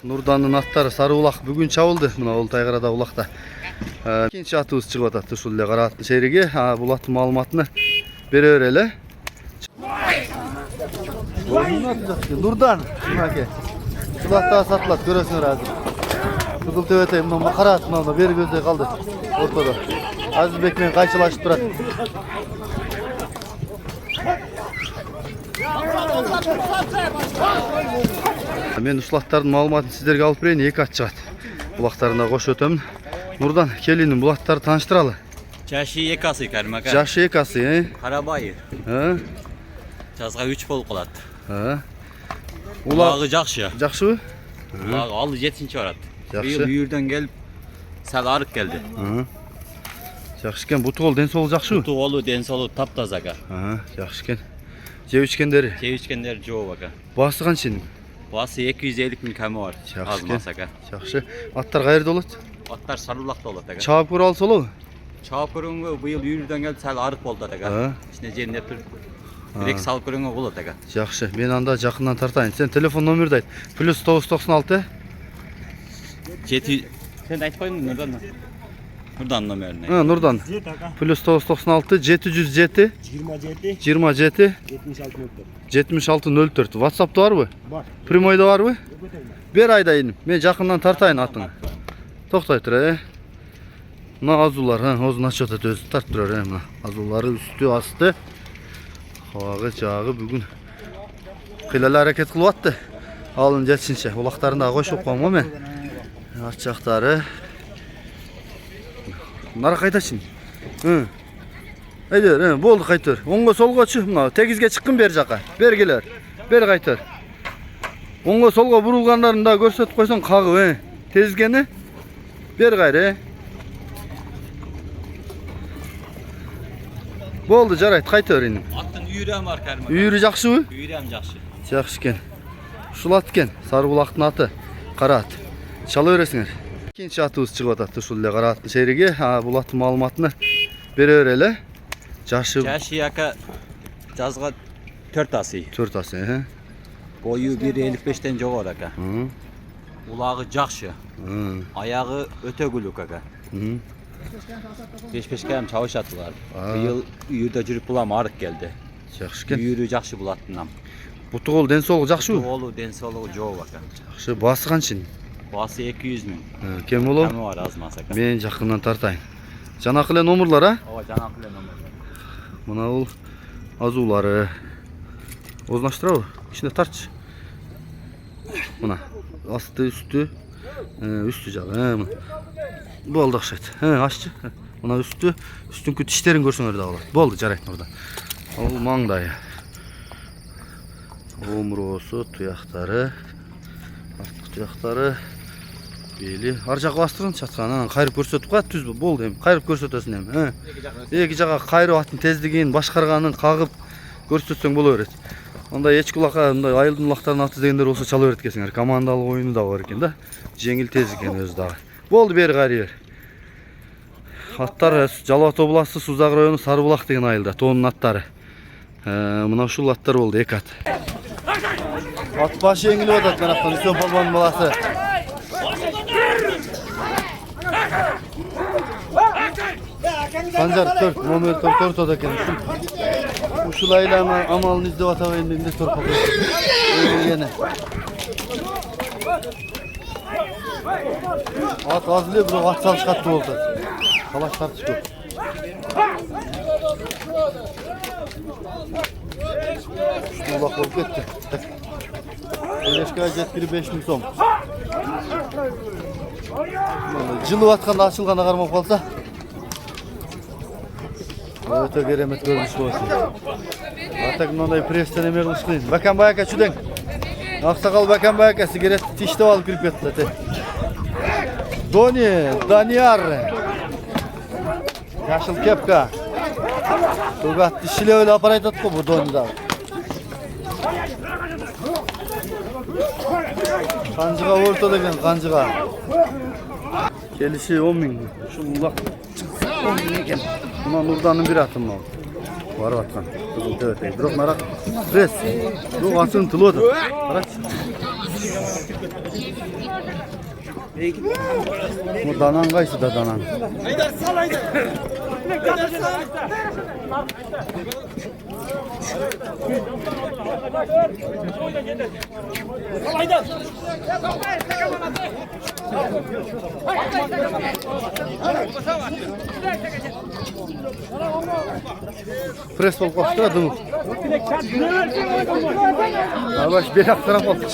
Nurdan'ın attары sarı ulak bugün çavıldı. Mına ol Taygarada ulakta. İkinci atımız çıkıp atattı şulle Karaatlı şehrige. Bu atı malumatını beri öyle. Nurdan. Şulatta satılat görüyorsun razı. Kızıl teveteyim ama Karaatlı alma beri gözde kaldı ortada. Aziz Bekmen kayçılaşıp durat. Men uşulattardын маалыматын сиздерге алып берейин. 2 ат чыгат. Булактарына кош өтөмүн. Нурдан, келинин булаттарды тааныштыралы. Жашы 2 асы Кармака. Жашы 2 асы, Карабайыр. Жазга 3 болуп калат. Улагы жакшы. Жакшыбы? Улагы ал 7-чи барат. Жакшы. Быйыл үйүрдөн келип сал арык келди. Жакшы экен. Бутугол ден соолугу жакшыбы? Бутуголу ден соолугу таптаза ака. Жакшы экен. Жеп ичкендери? Жеп ичкендери жок ака. Баасы канча? Баасы 250 000 камы бар. Азмас ака. Жакшы. Аттар кайерде болот? Аттар Сарылакта болот ака. Чаап көрө алса болобу? Чаап көрөнгө быйыл үйүрдөн келип сал арык болду ака. Ичине жерине туруп бирек салып көрөнгө болот ака. Жакшы. Мен анда жакындан тартайын. Сен телефон номерди айт. +996 7 Сен айтпайсың Нурдан. Нурдан номерин. Нурдан. +996 707 27 7604. WhatsApp'ta барбы? Бар. Прямойда барбы? Бер айдайын. Мен жакындан тартайын атын. Токтой тур, Мына азулар, озун ачып атат өзү тартып турар, мына. Азулары үстү, асты. Хабагы, жагы бүгүн кыйлала аракет кылып атты. Алын жетишинче. Улактарын да койшуп койгом го мен. Ачактары. Нара кайтачын. Айдер, болду кайтыр. Оңго солгочу, мына тегизге чыккын бер жака. Бер келер. Бер кайтыр. Оңго солго бурулгандарын да көрсөтүп койсоң кагып, тезгени. Бер кайры. Болду, жарайт, кайта берейин. Аттын үйүрөм бар Кармака. Үйүрү жакшыбы? Үйүрөм жакшы. Жакшы экен. Ушул ат экен. Сары булактын аты. Кара ат. Чала бересиңер. Экинчи атыбыз чыгып атат ушул эле Кара аттын шериге. Бул аттын маалыматыны бере берели. Жашы ака жазга 4 асы. 4 асы, Бою 1.55-тен жогору ака. Улагы жакшы. Аягы өтө күлүк ака. 5-5 кам чабышат булар. Быйыл үйүрдө жүрүп булам арык келди. Жакшы экен. Үйүрү жакшы булаттынан. Бутугол ден соолугу жакшыбы? Бутуголу ден соолугу жок ака. Жакшы. Баасы канча? Баасы 200 000. Кем болобу? Камы бар азмас ака. Мен жакындан тартайын. Жанакы эле номерлар, Ооба, жанакы эле номер. Мына бул азуулары. Озунаштырабы? Ичине тартчы. Мына асты, үстү жагы, Болду окшойт. Аччы. Мына үстүнкү тиштерин көрсөңөр да болот. Болду, жарайт Нурдан. Ал маңдайы. Омуросу, туяктары, арткы туяктары, бели. Ар жакка бастыргын чаткан, кайрып көрсөтүп кат, түзбү. Болду эми. Кайрып көрсөтөсүн эми. Эки жакка кайрып аттын тездигин, башкарганын кагып көрсөтсөң боло берет. Анда эч кулакка мындай айылдын улактарынын аты дегендер болсо чала берет экенсиңер. Командалык оюну да бар экен да. Жеңил тез экен өзү дагы. Болду, бери кайры бер. Аттар Жалал-Ата областы Сузак району Сарыбулак деген айылда, тоонун аттары. Мына ушул аттар болду, 2 ат. Ат башы эңилип атат, манактан Үсен Полбонун баласы. Санжар 4, номер 4 ортодо экен. Ушул айланы амалын издеп атабайын дегенде торпак. Ат аз эле, бирок ат салыш каттуу болду. Талаш тартыш көп. Улак болуп кетти. Элешке жеткирип 5000 сом. Жылып атканда ачылганда кармап калса. Өтө керемет көрүнүш болот. Атак мындай пресстен эме кылыш кыйын. Баканбай ака чүдең. Аксакал Баканбай ака сигарет тиштеп алып кирип кетти. Данияр. Yaşıl kepka. Togat dişile öyle aparat atko bu Doni'da. Kancıga ortada ekan, kancıga. Kelişi 10.000. Şu ulak 10.000 ekan. Buna Nurdan'ın bir atım var. Var atkan. Kızıl tevetey. Bırak narak. Res. Bu atın tılı odur. Karat. Bu danan qaysı da danan? Haydar sal Haydar. Haydar sal. Sal Haydar. Pres bol qoştura dımıq. Qardaş bir taraf oldu.